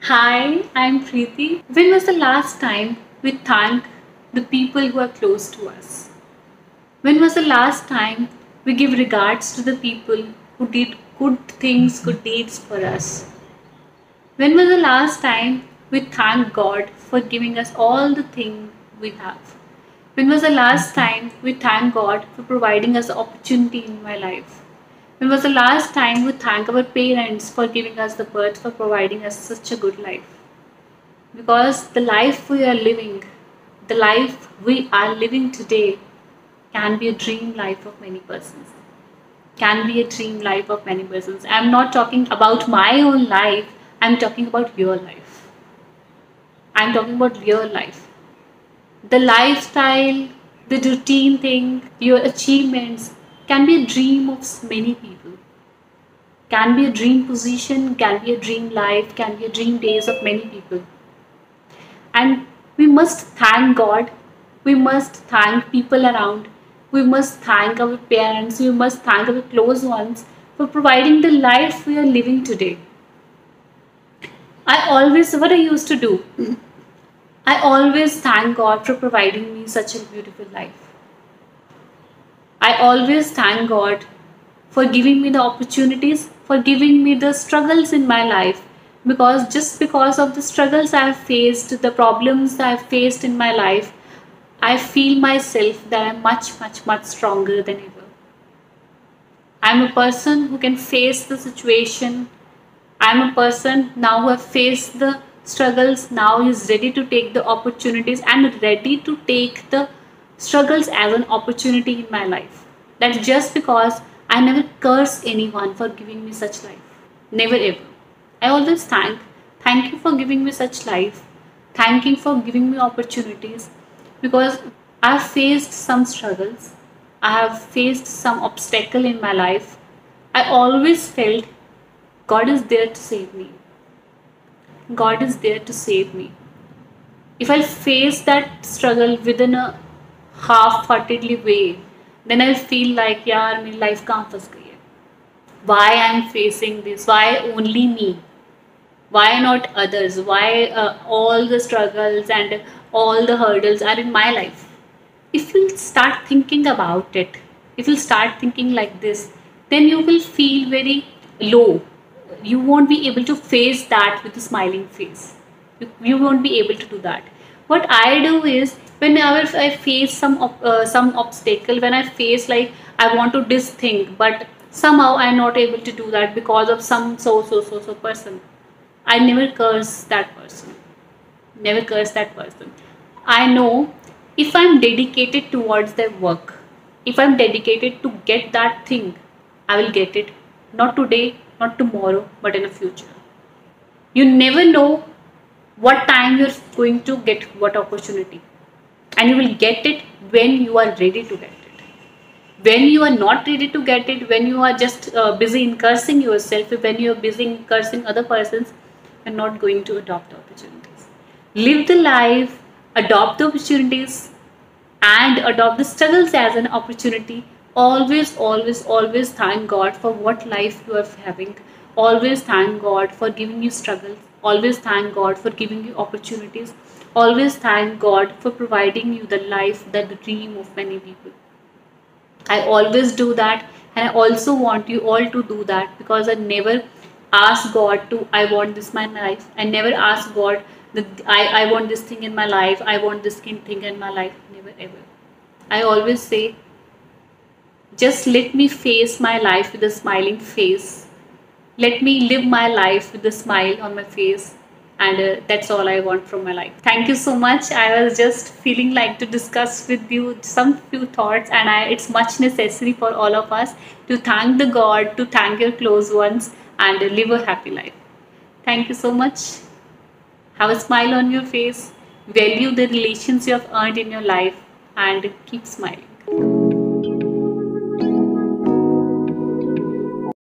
Hi, I'm Preeti. When was the last time we thanked the people who are close to us? When was the last time we give regards to the people who did good things, good deeds for us? When was the last time we thanked God for giving us all the things we have? When was the last time we thanked God for providing us the opportunity in my life? When was the last time we thank our parents for giving us the birth, for providing us such a good life? Because the life we are living today can be a dream life of many persons. Can be a dream life of many persons. I'm not talking about my own life, I'm talking about your life. I'm talking about your life. The lifestyle, the routine thing, your achievements can be a dream of many people. Can be a dream position, can be a dream life, can be a dream days of many people. And we must thank God, we must thank people around, we must thank our parents, we must thank our close ones for providing the life we are living today. What I used to do, I always thank God for providing me such a beautiful life. I always thank God for giving me the opportunities, for giving me the struggles in my life. Because just because of the struggles I have faced, the problems I have faced in my life, I feel myself that I'm much, much, much stronger than ever. I'm a person who can face the situation. I'm a person now who have faced the struggles, now is ready to take the opportunities and ready to take the struggles as an opportunity in my life. That's just because I never curse anyone for giving me such life. Never ever. I always thank you for giving me such life. Thank you for giving me opportunities because I've faced some struggles. I have faced some obstacle in my life. I always felt God is there to save me. God is there to save me. If I face that struggle within a half-heartedly way, then I'll feel like, यार मेरी life कहाँ फंस गई है? Why I'm facing this? Why only me? Why not others? Why all the struggles and all the hurdles are in my life? If you start thinking about it, if you start thinking like this, then you will feel very low. You won't be able to face that with a smiling face. You won't be able to do that. What I do is whenever I face some obstacle, when I face like I want to this thing, but somehow I'm not able to do that because of some so person. I never curse that person. Never curse that person. I know if I'm dedicated towards their work, if I'm dedicated to get that thing, I will get it. Not today, not tomorrow, but in the future. You never know what time you're going to get what opportunity. And you will get it when you are ready to get it. When you are not ready to get it, when you are just busy in cursing yourself, when you are busy in cursing other persons, you're not going to adopt the opportunities. Live the life, adopt the opportunities, and adopt the struggles as an opportunity. Always thank God for what life you are having. Always thank God for giving you struggles. Always thank God for giving you opportunities. Always thank God for providing you the life, that the dream of many people. I always do that, and I also want you all to do that because I never ask God to, I want this my life. I never ask God that I want this thing in my life, I want this thing in my life. Never ever. I always say, just let me face my life with a smiling face. Let me live my life with a smile on my face. And that's all I want from my life. Thank you so much. I was just feeling like to discuss with you some few thoughts, and it's much necessary for all of us to thank the God, to thank your close ones, and live a happy life. Thank you so much. Have a smile on your face. Value the relations you have earned in your life, and keep smiling.